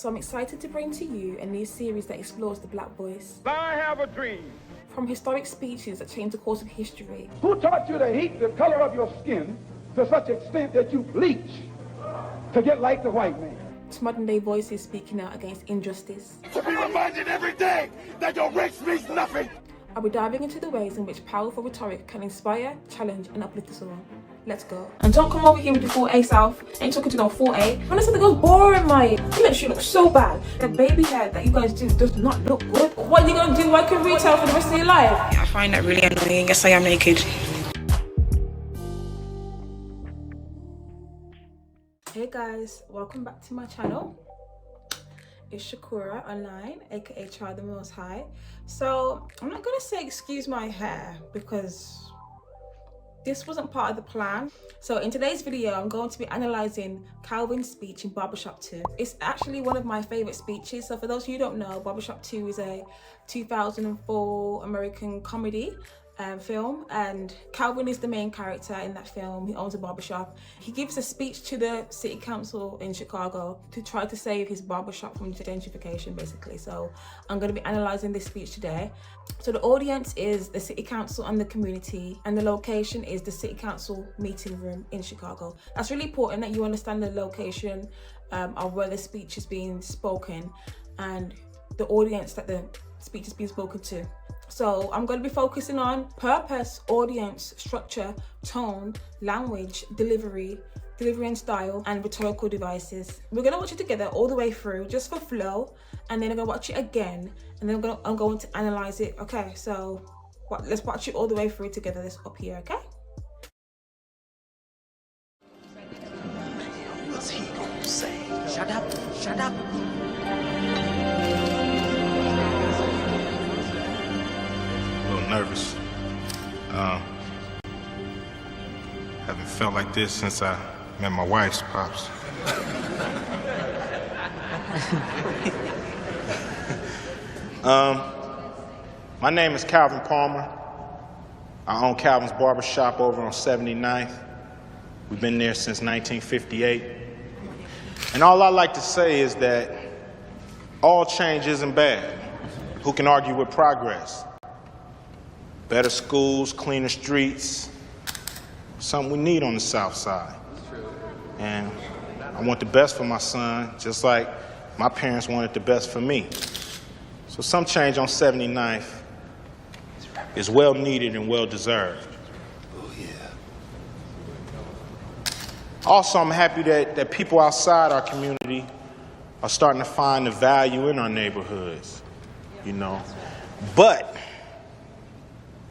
So I'm excited to bring to you a new series that explores the Black voice. I have a dream. From historic speeches that change the course of history. Who taught you to heat the color of your skin to such extent that you bleach to get like the white man? To modern day voices speaking out against injustice. To be reminded every day that your race means nothing. I'll be diving into the ways in which powerful rhetoric can inspire, challenge and uplift us all. Let's go. And don't come over here with the 4A South. I ain't talking to no 4A. When I said the girl's boring, mate. You make sure you look so bad. The baby hair that you guys do does not look good. What are you gonna do? Work in retail for the rest of your life? I find that really annoying. Yes, I am naked. Hey guys, welcome back to my channel. It's Shakura online, aka Child the Most High. So I'm not gonna say excuse my hair because this wasn't part of the plan. So in today's video, I'm going to be analysing Calvin's speech in Barbershop 2. It's actually one of my favourite speeches. So for those of you who don't know, Barbershop 2 is a 2004 American comedy film, and Calvin is the main character in that film. He owns a barbershop. He gives a speech to the city council in Chicago to try to save his barbershop from gentrification, basically. So I'm going to be analysing this speech today. So the audience is the city council and the community, and the location is the city council meeting room in Chicago. That's really important that you understand the location of where the speech is being spoken and the audience that the speech is being spoken to. So I'm going to be focusing on purpose, audience, structure, tone, language, delivery and style, and rhetorical devices. We're going to watch it together all the way through just for flow, and then I'm going to watch it again, and then I'm going to analyze it. Okay, so let's watch it all the way through together. This up here, okay? What's he gonna say? Shut up, shut up. Nervous. Haven't felt like this since I met my wife's pops. My name is Calvin Palmer. I own Calvin's Barbershop over on 79th. We've been there since 1958. And all I like to say is that all change isn't bad. Who can argue with progress? Better schools, cleaner streets, something we need on the South Side. And I want the best for my son, just like my parents wanted the best for me. So some change on 79th is well needed and well deserved. Oh, yeah. Also, I'm happy that people outside our community are starting to find the value in our neighborhoods, you know. But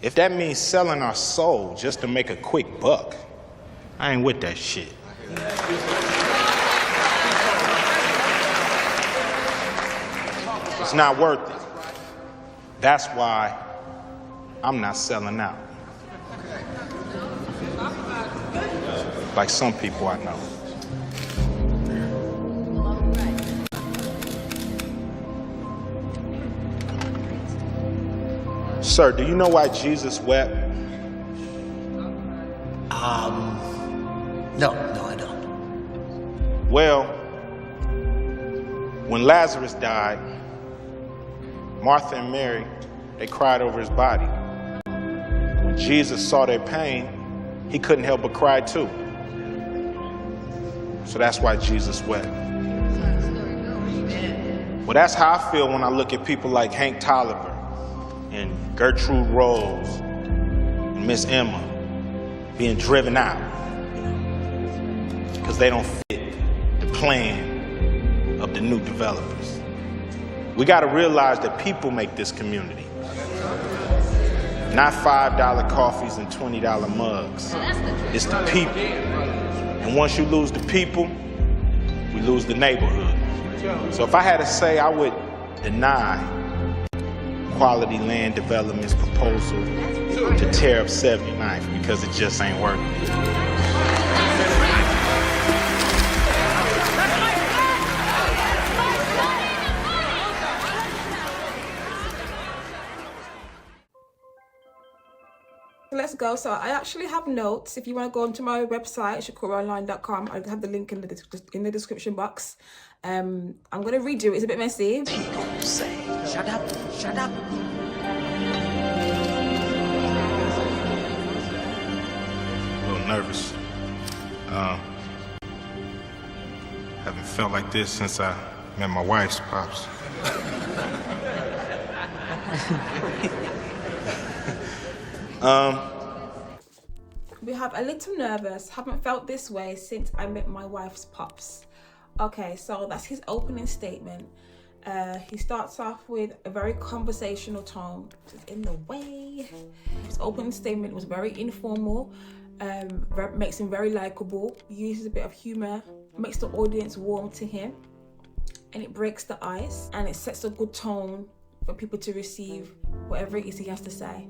if that means selling our soul just to make a quick buck, I ain't with that shit. It's not worth it. That's why I'm not selling out. Like some people I know. Sir, do you know why Jesus wept? No, I don't. Well, when Lazarus died, Martha and Mary, they cried over his body. When Jesus saw their pain, he couldn't help but cry too. So that's why Jesus wept. Well, that's how I feel when I look at people like Hank Tolliver and Gertrude Rose and Miss Emma being driven out because they don't fit the plan of the new developers. We got to realize that people make this community, not $5 coffees and $20 mugs. It's the people. And once you lose the people, we lose the neighborhood. So if I had to say, I would deny Quality Land Development's proposal to tear up 79th because it just ain't working. Let's go. So I actually have notes. If you want to go onto my website, shakuraonline.com, I have the link in the description box. I'm gonna redo it. It's a bit messy. Shut up, shut up. A little nervous. Haven't felt like this since I met my wife's pops. We have a little nervous. Haven't felt this way since I met my wife's pops. Okay, so that's his opening statement. He starts off with a very conversational tone, which is in the way. His opening statement was very informal, makes him very likable, uses a bit of humor, makes the audience warm to him, and it breaks the ice, and it sets a good tone for people to receive whatever it is he has to say.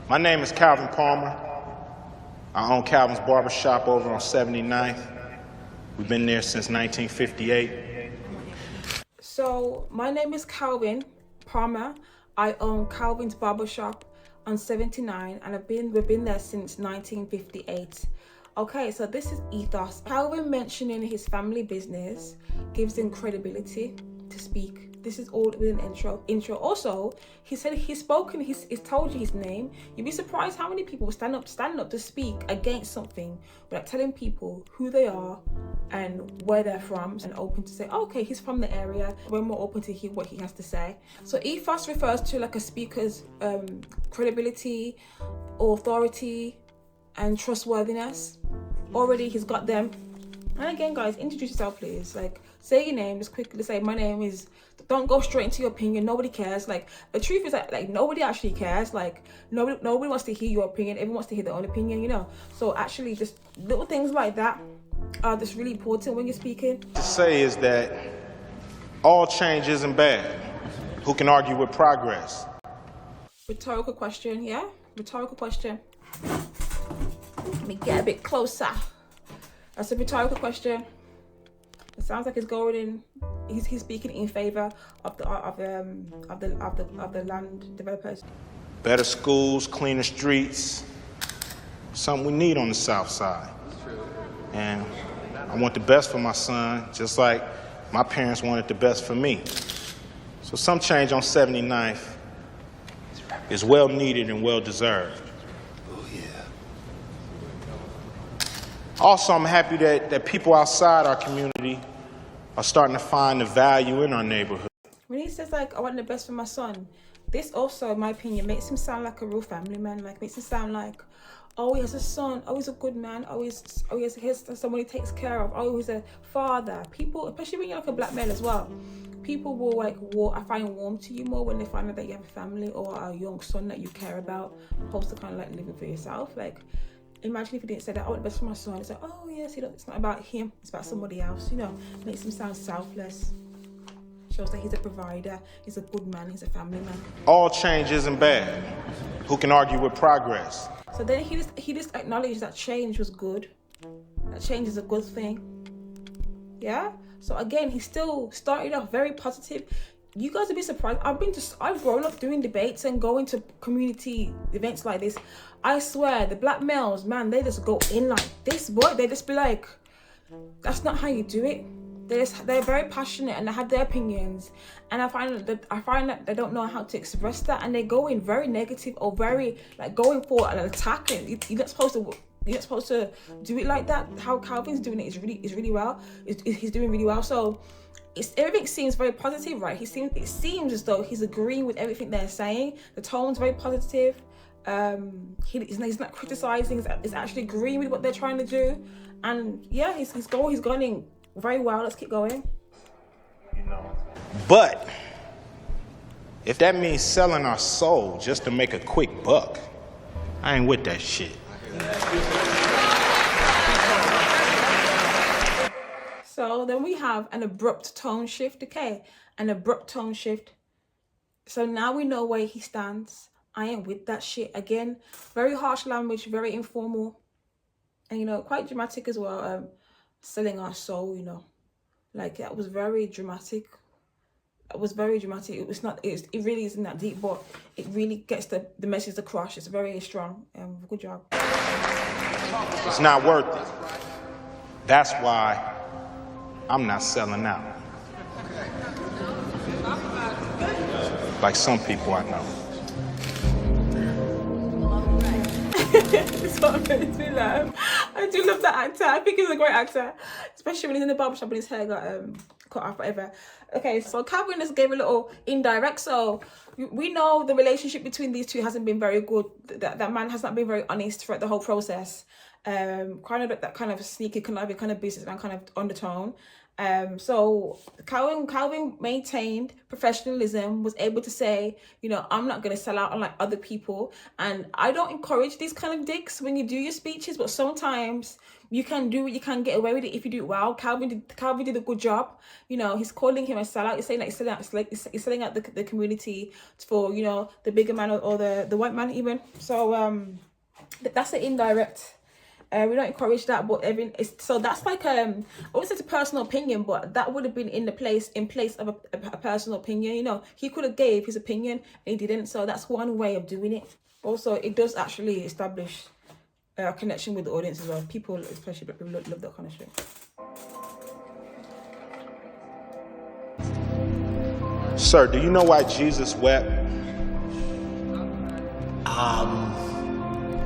My name is Calvin Palmer. I own Calvin's Barbershop over on 79th. We've been there since 1958. So, my name is Calvin Palmer. I own Calvin's Barbershop on 79, and we've been there since 1958. Okay, so this is ethos. Calvin mentioning his family business gives him credibility to speak. This is all with an intro. Also, he said he's told you his name. You'd be surprised how many people stand up to speak against something without telling people who they are and where they're from, and open to say, oh, okay, he's from the area. We're more open to hear what he has to say. So ethos refers to like a speaker's credibility, authority, and trustworthiness. Already he's got them. And again, guys, introduce yourself, please. Like, say your name, just quickly say, my name is, don't go straight into your opinion. Nobody cares. Like, the truth is that, like, nobody actually cares. Like, nobody wants to hear your opinion. Everyone wants to hear their own opinion, you know? So actually, just little things like that are just really important when you're speaking. To say is that all change isn't bad. Who can argue with progress? Rhetorical question, yeah? Rhetorical question. Let me get a bit closer. That's a rhetorical question. It sounds like he's going in. He's speaking in favor of the land developers. Better schools, cleaner streets. Something we need on the South Side. And I want the best for my son, just like my parents wanted the best for me. So some change on 79th is well needed and well deserved. Also, I'm happy that people outside our community are starting to find the value in our neighborhood. When he says, like, I want the best for my son, this also, in my opinion, makes him sound like a real family man. Like, makes him sound like, oh, he has a son, oh, he's a good man, oh, he has someone he takes care of, oh, he's a father. People, especially when you're like a black male as well, people will like, I find warm to you more when they find out that you have a family or a young son that you care about, opposed to kind of like living for yourself. Like, imagine if he didn't say that, I want the best for my son. It's like, oh yes, it's not about him, it's about somebody else, you know. Makes him sound selfless. Shows that he's a provider, he's a good man, he's a family man. All change isn't bad. Who can argue with progress? So then he just acknowledged that change was good. That change is a good thing. Yeah? So again, he still started off very positive. You guys would be surprised. I've grown up doing debates and going to community events like this. I swear, the black males, man, they just go in like this, boy. They just be like, that's not how you do it. They're very passionate and they have their opinions. And I find that they don't know how to express that, and they go in very negative or very like going for an attack. And you're not supposed to do it like that. How Calvin's doing it is really well. He's doing really well. So everything seems very positive, right? It seems as though he's agreeing with everything they're saying. The tone's very positive. He's not criticizing. He's actually agreeing with what they're trying to do. And yeah, he's going in very well. Let's keep going. But if that means selling our soul just to make a quick buck, I ain't with that shit. So then we have an abrupt tone shift, okay? An abrupt tone shift. So now we know where he stands. I ain't with that shit. Again, very harsh language, very informal. And, you know, quite dramatic as well. Selling our soul, you know. Like, that was very dramatic. It was very dramatic. It really isn't that deep, but it really gets the message across. It's very strong. Good job. It's not worth it. That's why I'm not selling out. Like some people I know. It's what made me laugh. I do love that actor. I think he's a great actor, especially when he's in the barbershop and his hair got cut off, whatever. Okay, so Calvin just gave a little indirect. So we know the relationship between these two hasn't been very good. That man has not been very honest throughout the whole process. Kind of that kind of sneaky, conniving kind of businessman kind of undertone. So Calvin maintained professionalism, was able to say, you know, I'm not going to sell out unlike other people. And I don't encourage these kind of digs when you do your speeches, but sometimes you can do it, you can get away with it if you do it well. Calvin did a good job. You know, he's calling him a sellout. He's saying that he's selling out the community for, you know, the bigger man or the white man even. So that's an indirect. We don't encourage that, but so that's like obviously it's a personal opinion, but that would have been in place of a personal opinion. You know, he could have gave his opinion and he didn't. So that's one way of doing it. Also, it does actually establish a connection with the audience as well. People, especially black people, love that kind of shit. Sir, do you know why Jesus wept?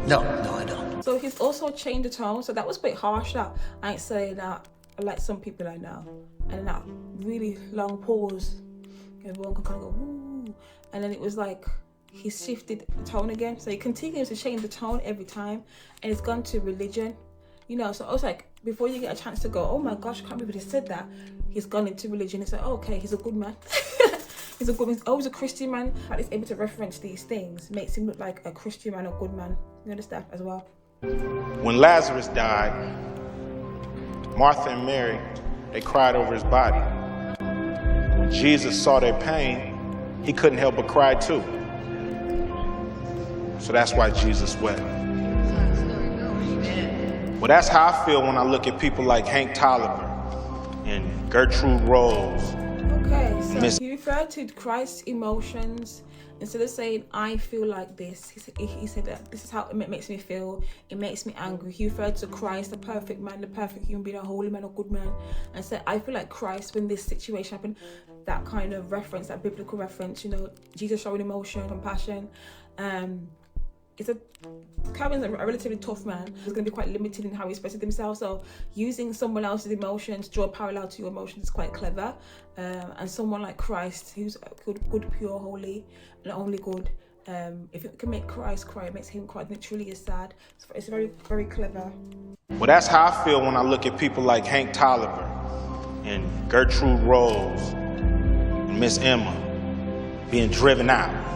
No, I don't. So he's also changed the tone. So that was a bit harsh. That I ain't saying that like some people I know. And that really long pause. Everyone can kind of go, woo. And then it was like he shifted the tone again. So he continues to change the tone every time. And it's gone to religion. You know, so I was like, before you get a chance to go, oh my gosh, I can't believe he said that. He's gone into religion. It's like, oh, okay, he's a good man. He's always a Christian man. But he's able to reference these things. Makes him look like a Christian man or good man. You understand as well. When Lazarus died, Martha and Mary, they cried over his body. When Jesus saw their pain, he couldn't help but cry too. So that's why Jesus wept. Well, that's how I feel when I look at people like Hank Tolliver and Gertrude Rose. Okay, so he referred to Christ's emotions. Instead of saying, I feel like this, he said that this is how it makes me feel. It makes me angry. He referred to Christ, the perfect man, the perfect human being, a holy man, a good man, and said, I feel like Christ when this situation happened. That kind of reference, that biblical reference, you know, Jesus showing emotion, compassion. Calvin's a relatively tough man. He's going to be quite limited in how he expresses himself. So using someone else's emotions, draw a parallel to your emotions is quite clever. And someone like Christ, who's good, pure, holy, and only good. If it can make Christ cry, it makes him cry. Then it truly is sad. So it's very, very clever. Well, that's how I feel when I look at people like Hank Tolliver and Gertrude Rose and Miss Emma being driven out.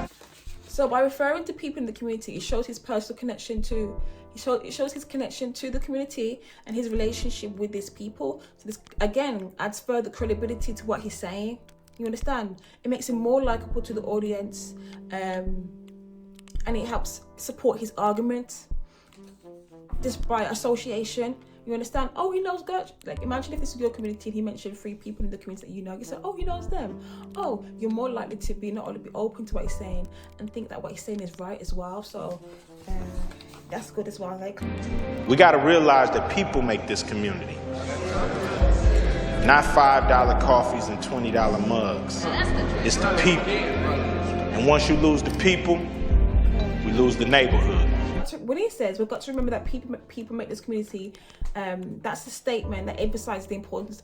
So by referring to people in the community, it shows his personal connection to, it shows his connection to the community and his relationship with these people. So this, again, adds further credibility to what he's saying. You understand? It makes him more likable to the audience, and it helps support his argument just by association. You understand? Oh, he knows God. Like, imagine if this is your community and he mentioned 3 people in the community that you know. You say, oh, he knows them. Oh, you're more likely to be not only be open to what he's saying and think that what he's saying is right as well. So that's good as well. Like, we got to realize that people make this community, not $5 coffees and $20 mugs. It's the people. And once you lose the people, we lose the neighborhood. When he says we've got to remember that people make this community, that's a statement that emphasizes the importance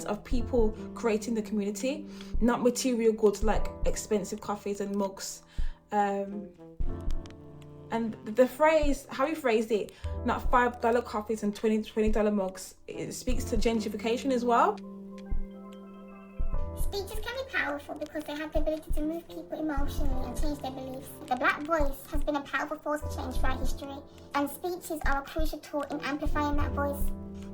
of people creating the community, not material goods like expensive coffees and mugs. And the phrase, how he phrased it, not $5 coffees and $20 mugs, it speaks to gentrification as well. Speeches can be powerful because they have the ability to move people emotionally and change their beliefs. The black voice has been a powerful force for change throughout history, and speeches are a crucial tool in amplifying that voice.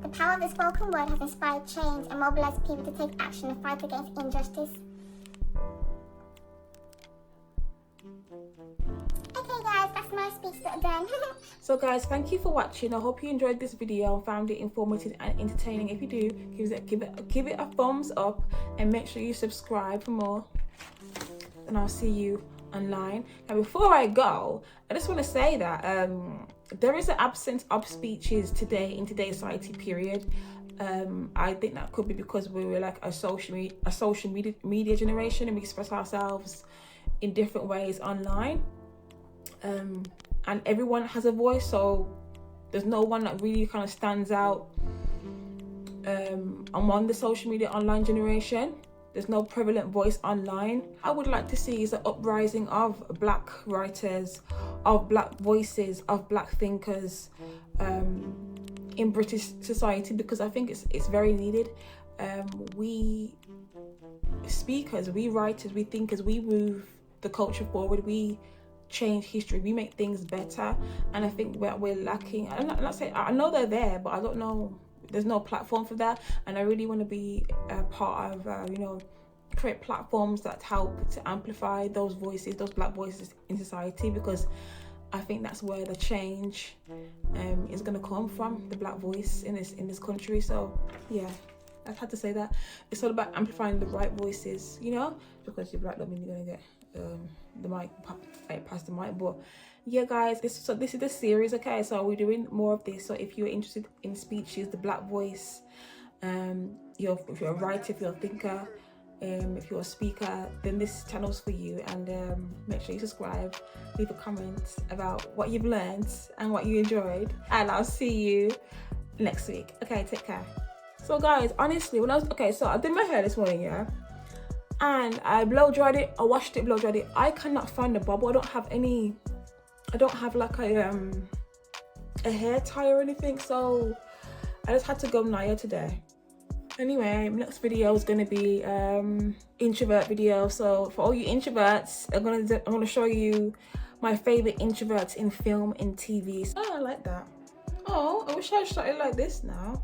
The power of the spoken word has inspired change and mobilized people to take action and fight against injustice. Okay guys, that's my speech done. So guys, thank you for watching. I hope you enjoyed this video and found it informative and entertaining. If you do, give it a thumbs up and make sure you subscribe for more. And I'll see you online. Now before I go, I just want to say that there is an absence of speeches today in today's society period. I think that could be because we were like a social media generation, and we express ourselves in different ways online, and everyone has a voice, so there's no one that really kind of stands out among the social media online generation. There's no prevalent voice online. I would like to see is an uprising of black writers, of black voices, of black thinkers in British society, because I think it's very needed. We speakers, we writers, we thinkers, we move the culture forward, we change history, we make things better, and I think that we're lacking. I'm not saying, I know they're there, but I don't know, there's no platform for that, and I really want to be a part of create platforms that help to amplify those voices, those black voices in society, because I think that's where the change is going to come from, the black voice in this country. So yeah, I had to say that. It's all about amplifying the right voices, because you're black, don't mean you're going to get the mic past the mic. But yeah, guys, this is the series, okay? So we're doing more of this. So if you're interested in speeches, the black voice, if you're a writer, if you're a thinker, if you're a speaker, then this channel's for you. And make sure you subscribe, leave a comment about what you've learned and what you enjoyed, and I'll see you next week. Okay, take care. So guys, honestly, so I did my hair this morning, yeah, and I blow dried it, I washed it, blow dried it. I cannot find a bubble. I don't have like a hair tie or anything, so I just had to go Naya today. Anyway, next video is gonna be introvert video. So for all you introverts, I'm gonna show you my favorite introverts in film and TV. Oh, I like that. Oh, I wish I started like this now.